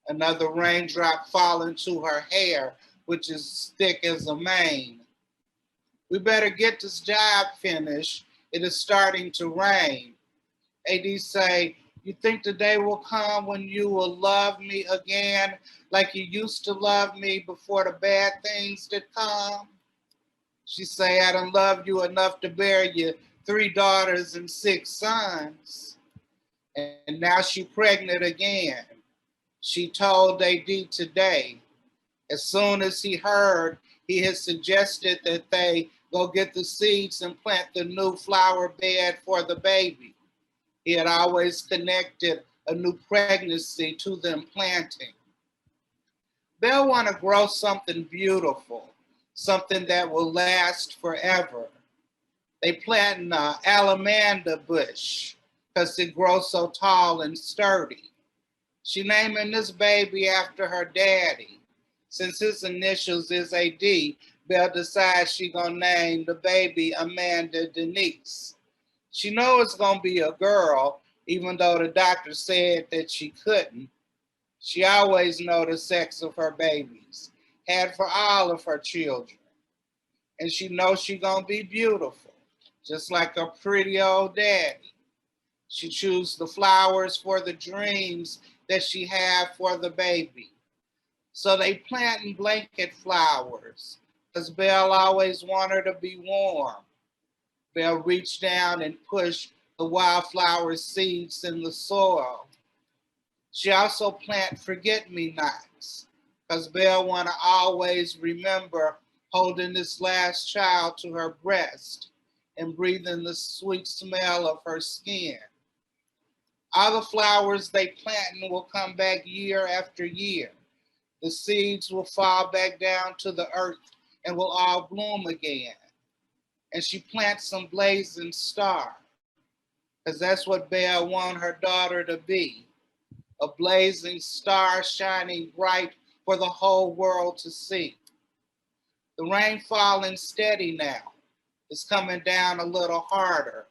S8: Another raindrop falling to her hair, which is thick as a mane. We better get this job finished. It is starting to rain. AD say, you think the day will come when you will love me again like you used to love me before the bad things that come? She say, I done loved you enough to bear you 3 daughters and 6 sons. And now she pregnant again. She told AD today, as soon as he heard, he had suggested that they go get the seeds and plant the new flower bed for the baby. He had always connected a new pregnancy to them planting. They'll want to grow something beautiful, something that will last forever. They plant an allamanda bush because it grows so tall and sturdy. She naming this baby after her daddy. Since his initials is AD, Belle decides she gonna name the baby Amanda Denise. She knows it's gonna be a girl, even though the doctor said that she couldn't. She always know the sex of her babies, had for all of her children. And she knows she gonna be beautiful, just like a pretty old daddy. She choose the flowers for the dreams that she had for the baby. So they planting blanket flowers, because Belle always wanted to be warm. Belle reached down and pushed the wildflower seeds in the soil. She also planted forget-me-nots, because Belle want to always remember holding this last child to her breast and breathing the sweet smell of her skin. All the flowers they planting will come back year after year. The seeds will fall back down to the earth and will all bloom again. And she plants some blazing star, because that's what Belle wanted her daughter to be, a blazing star shining bright for the whole world to see. The rain falling steady now. It's coming down a little harder.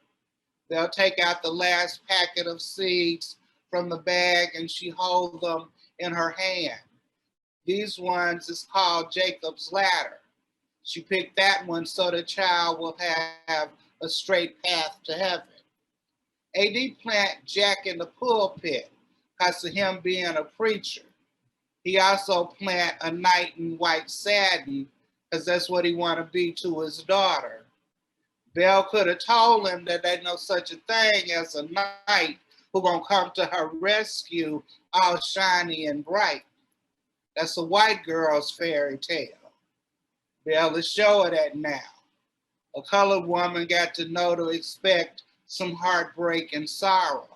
S8: They'll take out the last packet of seeds from the bag and she holds them in her hand. These ones is called Jacob's Ladder. She picked that one so the child will have a straight path to heaven. AD plant Jack in the pulpit because of him being a preacher. He also plant a knight in white satin because that's what he want to be to his daughter. Belle could have told him that there's no such a thing as a knight who gonna come to her rescue all shiny and bright. That's a white girl's fairy tale. Belle is showing that now. A colored woman got to know to expect some heartbreak and sorrow.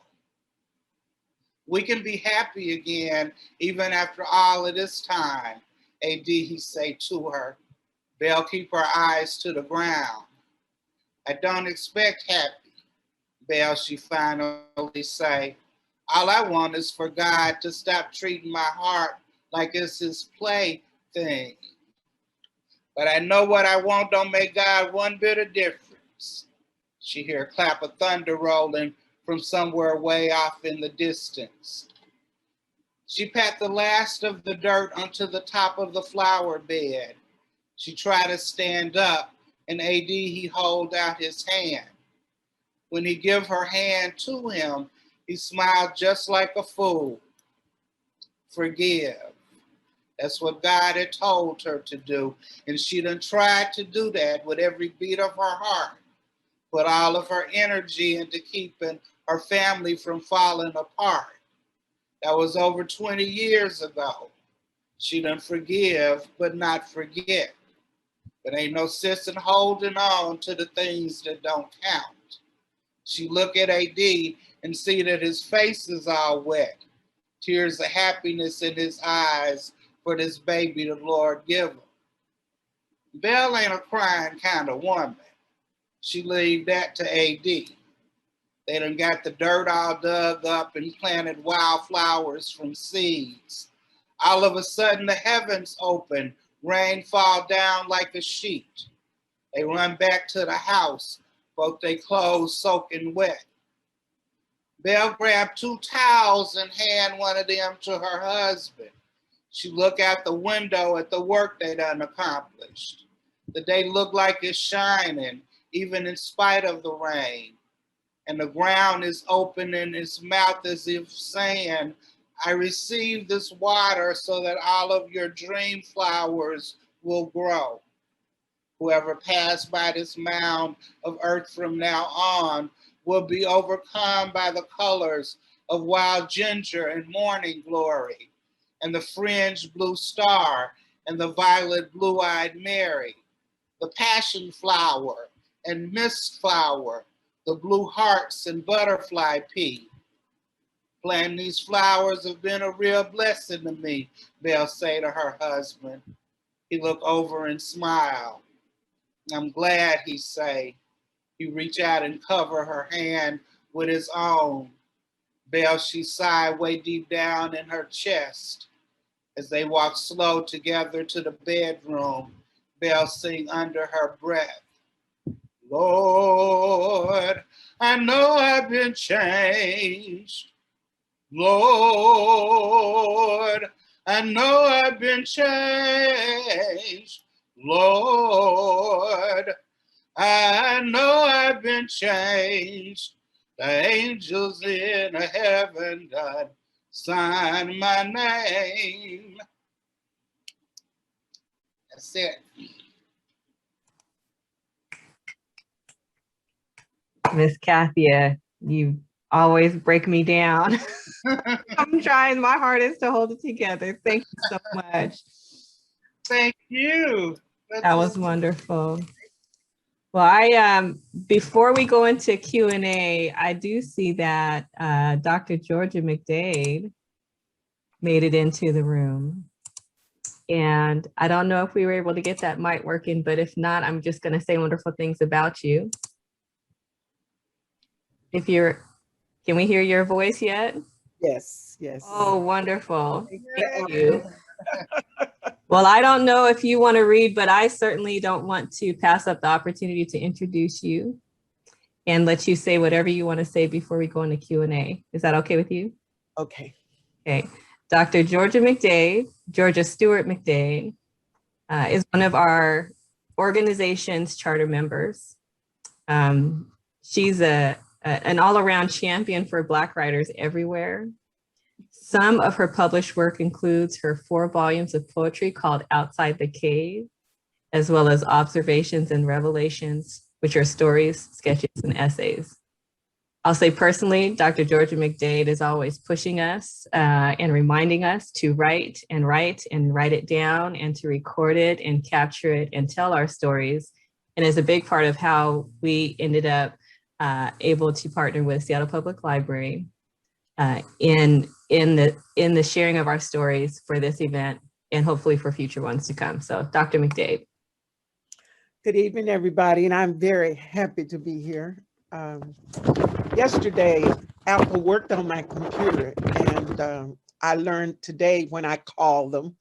S8: We can be happy again even after all of this time, AD, he say to her. Belle keep her eyes to the ground. I don't expect happy, Belle, she finally say. All I want is for God to stop treating my heart like it's his plaything. But I know what I want don't make God one bit of difference. She hear a clap of thunder rolling from somewhere way off in the distance. She pat the last of the dirt onto the top of the flower bed. She tried to stand up, and AD, he hold out his hand. When he give her hand to him, he smiled just like a fool. Forgive. That's what God had told her to do, and she done tried to do that with every beat of her heart, put all of her energy into keeping her family from falling apart. That was over 20 years ago. She done forgive, but not forget. But ain't no sense in holding on to the things that don't count. She look at AD and see that his face is all wet. Tears of happiness in his eyes for this baby the Lord give him. Belle ain't a crying kind of woman. She leave that to AD. They done got the dirt all dug up and planted wildflowers from seeds. All of a sudden the heavens open, rain fall down like a sheet. They run back to the house, both their clothes soaking wet. Belle grabbed 2 towels and hand one of them to her husband. She looked out the window at the work they done accomplished. The day looked like it's shining, even in spite of the rain. And the ground is opening its mouth as if saying, I received this water so that all of your dream flowers will grow. Whoever passed by this mound of earth from now on will be overcome by the colors of wild ginger and morning glory, and the fringed blue star and the violet blue-eyed Mary, the passion flower and mist flower, the blue hearts and butterfly pea. Planting these flowers have been a real blessing to me, Belle say to her husband. He look over and smile. I'm glad, he say. He reach out and cover her hand with his own. Belle, she sighed way deep down in her chest. As they walk slow together to the bedroom, Belle sing under her breath. Lord, I know I've been changed. Lord, I know I've been changed. Lord, I know I've been changed. The angels in heaven done sign my name. That's it.
S2: Miss Kathia, you always break me down. I'm trying my hardest to hold it together. Thank you so much.
S8: Thank you.
S2: That was wonderful. Well, before we go into Q&A, I do see that Dr. Georgia McDade made it into the room. And I don't know if we were able to get that mic working, but if not, I'm just going to say wonderful things about you. Can we hear your voice yet?
S9: Yes, yes.
S2: Oh, wonderful. Thank you. Well, I don't know if you want to read, but I certainly don't want to pass up the opportunity to introduce you and let you say whatever you want to say before we go into Q&A. Is that okay with you?
S9: Okay.
S2: Okay. Dr. Georgia McDade, Georgia Stewart McDade, is one of our organization's charter members. She's an all-around champion for Black writers everywhere. Some of her published work includes her 4 volumes of poetry called Outside the Cave, as well as Observations and Revelations, which are stories, sketches, and essays. I'll say personally, Dr. Georgia McDade is always pushing us and reminding us to write and write it down and to record it and capture it and tell our stories. And is a big part of how we ended up able to partner with Seattle Public Library in the sharing of our stories for this event and hopefully for future ones to come. So Dr. McDade.
S9: Good evening, everybody, and I'm very happy to be here. Yesterday, Apple worked on my computer, and I learned today when I called them,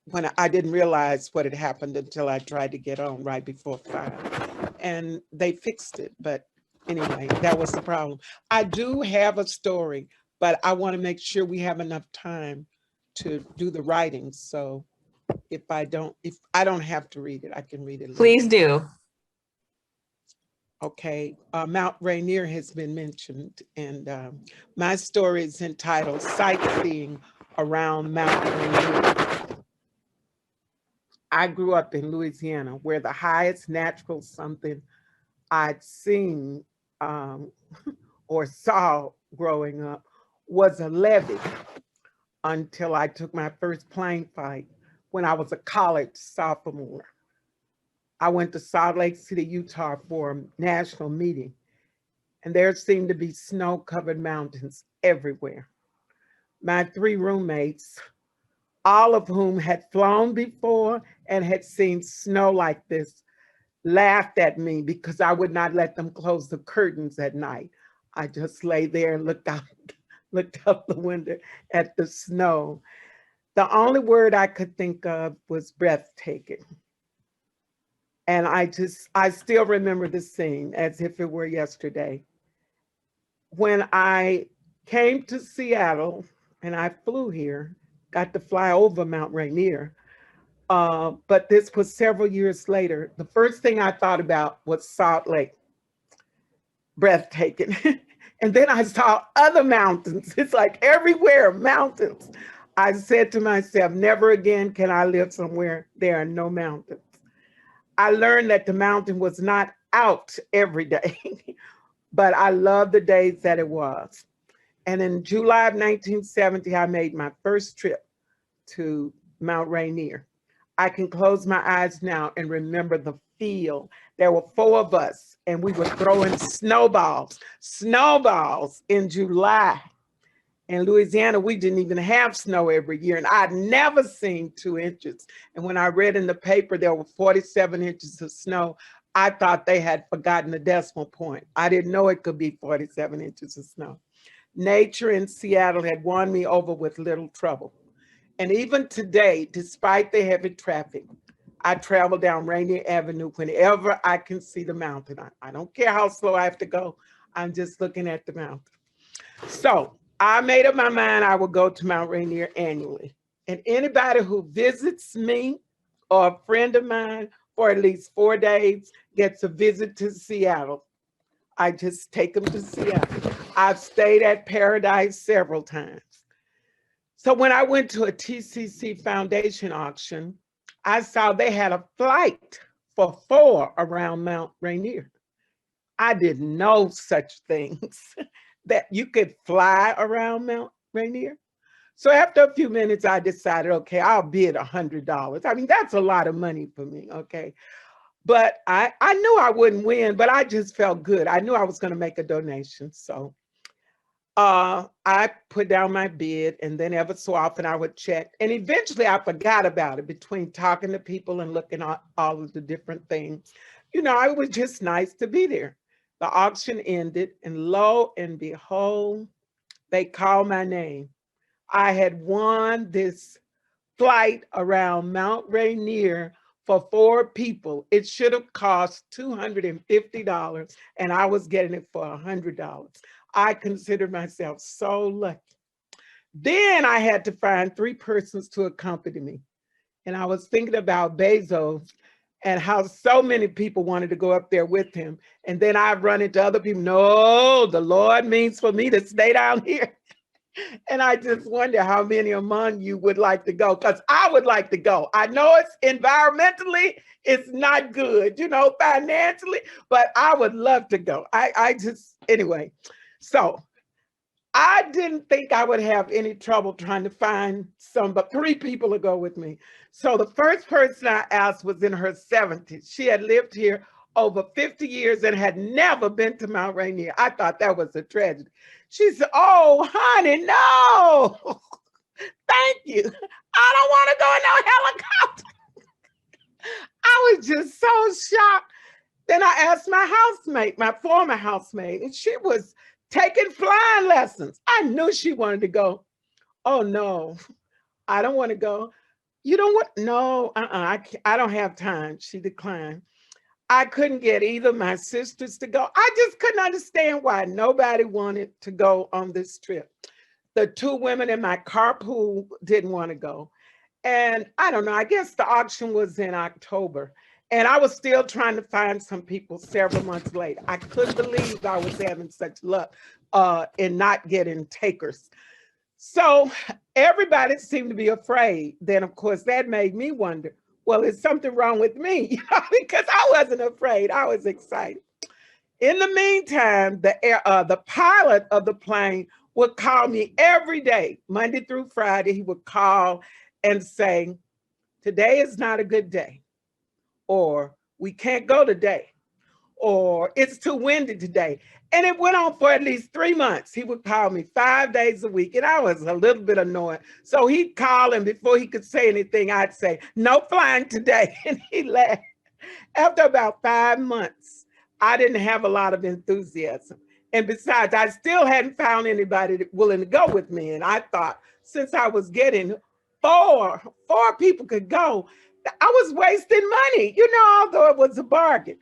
S9: when I didn't realize what had happened until I tried to get on right before 5, and they fixed it. But anyway, that was the problem. I do have a story, but I want to make sure we have enough time to do the writing. So if I don't have to read it, I can read it later.
S2: Please do.
S9: Okay, Mount Rainier has been mentioned, and my story is entitled Sightseeing Around Mount Rainier. I grew up in Louisiana, where the highest natural something I'd seen or saw growing up was a levee, until I took my first plane flight when I was a college sophomore. I went to Salt Lake City, Utah for a national meeting, and there seemed to be snow-covered mountains everywhere. My 3 roommates, all of whom had flown before and had seen snow like this, laughed at me because I would not let them close the curtains at night. I just lay there and looked out the window at the snow. The only word I could think of was breathtaking. And I still remember the scene as if it were yesterday. When I came to Seattle and I flew here, got to fly over Mount Rainier, but this was several years later. The first thing I thought about was Salt Lake, breathtaking. And then I saw other mountains. It's like everywhere, mountains. I said to myself, never again can I live somewhere there are no mountains. I learned that the mountain was not out every day, but I loved the days that it was. And in July of 1970, I made my first trip to Mount Rainier. I can close my eyes now and remember the feel. There were 4 of us, and we were throwing snowballs in July. In Louisiana, we didn't even have snow every year, and I'd never seen 2 inches. And when I read in the paper there were 47 inches of snow, I thought they had forgotten the decimal point. I didn't know it could be 47 inches of snow. Nature in Seattle had won me over with little trouble. And even today, despite the heavy traffic, I travel down Rainier Avenue whenever I can see the mountain. I don't care how slow I have to go. I'm just looking at the mountain. So I made up my mind I would go to Mount Rainier annually. And anybody who visits me or a friend of mine for at least 4 days gets a visit to Seattle. I just take them to Seattle. I've stayed at Paradise several times. So when I went to a TCC Foundation auction, I saw they had a flight for 4 around Mount Rainier. I didn't know such things, that you could fly around Mount Rainier. So after a few minutes, I decided, okay, I'll bid $100. I mean, that's a lot of money for me, okay? But I knew I wouldn't win, but I just felt good. I knew I was gonna make a donation, so. I put down my bid, and then every so often I would check. And eventually I forgot about it between talking to people and looking at all of the different things. You know, it was just nice to be there. The auction ended, and lo and behold, they called my name. I had won this flight around Mount Rainier for 4 people. It should have cost $250, and I was getting it for $100. I considered myself so lucky. Then I had to find 3 persons to accompany me. And I was thinking about Bezos and how so many people wanted to go up there with him. And then I've run into other people, no, the Lord means for me to stay down here. And I just wonder how many among you would like to go, because I would like to go. I know it's environmentally, it's not good, you know, financially, but I would love to go. Anyway. So I didn't think I would have any trouble trying to find but 3 people to go with me. So the first person I asked was in her 70s. She had lived here over 50 years and had never been to Mount Rainier. I thought that was a tragedy. She said, oh, honey, no, thank you. I don't want to go in no helicopter. I was just so shocked. Then I asked my housemate, my former housemate, and she was taking flying lessons. I knew she wanted to go. Oh no, I don't want to go. You don't want, no, I don't have time, she declined. I couldn't get either my sisters to go. I just couldn't understand why nobody wanted to go on this trip. The 2 women in my carpool didn't want to go. And I don't know, I guess the auction was in October. And I was still trying to find some people several months later. I couldn't believe I was having such luck in not getting takers. So everybody seemed to be afraid. Then, of course, that made me wonder, well, is something wrong with me? Because I wasn't afraid. I was excited. In the meantime, the pilot of the plane would call me every day, Monday through Friday. He would call and say, today is not a good day. Or we can't go today, or it's too windy today. And it went on for at least 3 months. He would call me 5 days a week, and I was a little bit annoyed. So he'd call, and before he could say anything, I'd say, no flying today. And he laughed. After about 5 months, I didn't have a lot of enthusiasm. And besides, I still hadn't found anybody willing to go with me. And I thought, since I was getting four people could go, I was wasting money, although it was a bargain.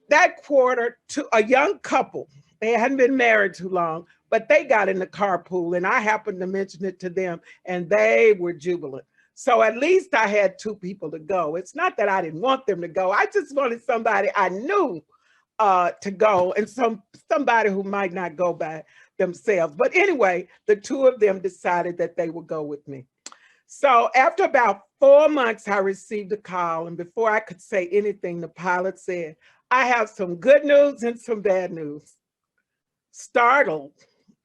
S9: That quarter, to a young couple, they hadn't been married too long, but they got in the carpool, and I happened to mention it to them, and they were jubilant. So at least I had 2 people to go. It's not that I didn't want them to go. I just wanted somebody I knew to go, and somebody who might not go by themselves. But anyway, the 2 of them decided that they would go with me. So after about 4 months, I received a call, and before I could say anything, the pilot said, I have some good news and some bad news. Startled,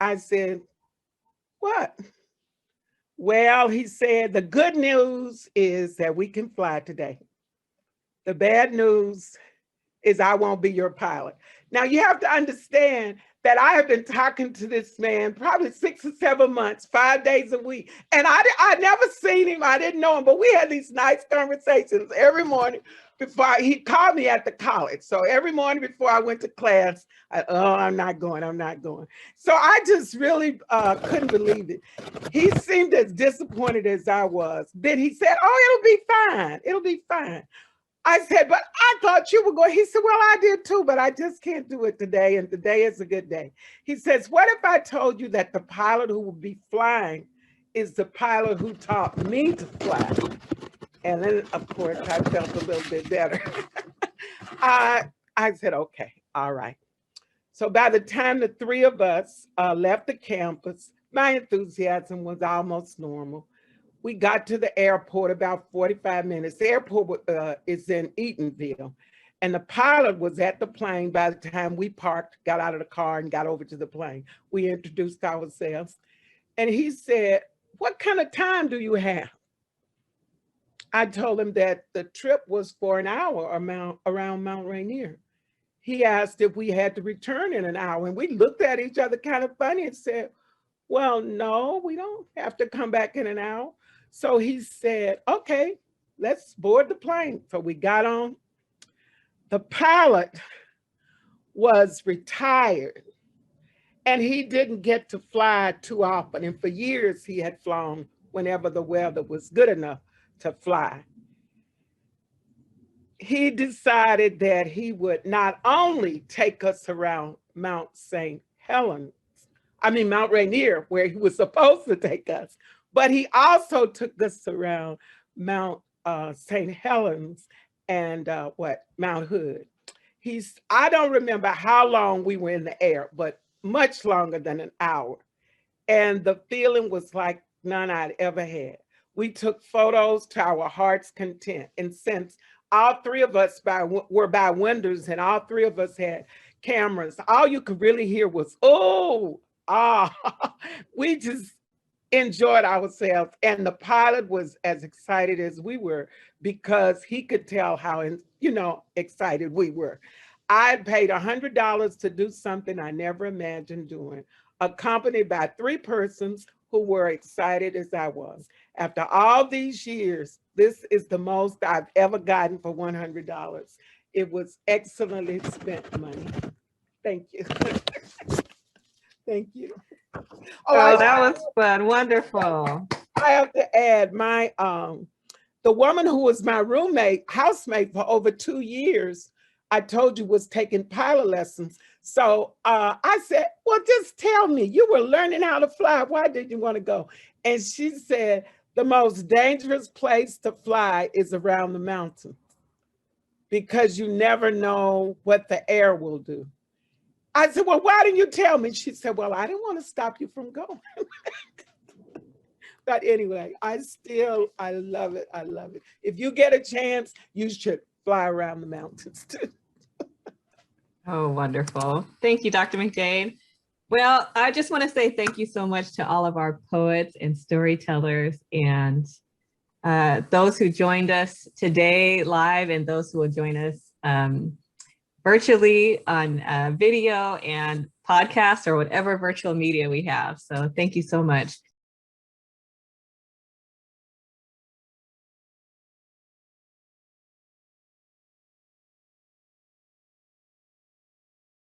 S9: I said, what? Well, he said, the good news is that we can fly today. The bad news is I won't be your pilot. Now you have to understand that I have been talking to this man probably 6 or 7 months, 5 days a week. And I never seen him, I didn't know him, but we had these nice conversations every morning before he called me at the college. So every morning before I went to class, I'm not going. So I just really couldn't believe it. He seemed as disappointed as I was. Then he said, oh, it'll be fine. I said, but I thought you were going. He said, well, I did too, but I just can't do it today. And today is a good day. He says, what if I told you that the pilot who will be flying is the pilot who taught me to fly? And then, of course, I felt a little bit better. I said, okay, all right. So by the time the 3 of us left the campus, my enthusiasm was almost normal. We got to the airport about 45 minutes. The airport is in Eatonville, and the pilot was at the plane by the time we parked, got out of the car, and got over to the plane. We introduced ourselves, and he said, what kind of time do you have? I told him that the trip was for an hour around Mount Rainier. He asked if we had to return in an hour, and we looked at each other kind of funny and said, well, no, we don't have to come back in an hour. So he said, okay, let's board the plane. So we got on. The pilot was retired, and he didn't get to fly too often. And for years, he had flown whenever the weather was good enough to fly. He decided that he would not only take us around Mount Rainier, where he was supposed to take us, but he also took us around Mount St. Helens and Mount Hood. I don't remember how long we were in the air, but much longer than an hour. And the feeling was like none I'd ever had. We took photos to our heart's content. And since all 3 of us were by windows and all 3 of us had cameras, all you could really hear was, oh, ah. We just enjoyed ourselves. And the pilot was as excited as we were because he could tell how, excited we were. I paid $100 to do something I never imagined doing, accompanied by 3 persons who were excited as I was. After all these years, this is the most I've ever gotten for $100. It was excellently spent money. Thank you. Thank you.
S2: Oh, that was fun. Wonderful.
S9: I have to add the woman who was my housemate for over 2 years, I told you was taking pilot lessons. So I said, well, just tell me, you were learning how to fly. Why did you want to go? And she said, the most dangerous place to fly is around the mountains because you never know what the air will do. I said, well, why didn't you tell me? She said, well, I didn't want to stop you from going. But anyway, I love it. I love it. If you get a chance, you should fly around the mountains too.
S2: Oh, wonderful. Thank you, Dr. McDade. Well, I just want to say thank you so much to all of our poets and storytellers and those who joined us today live and those who will join us virtually on video and podcast or whatever virtual media we have. So thank you so much.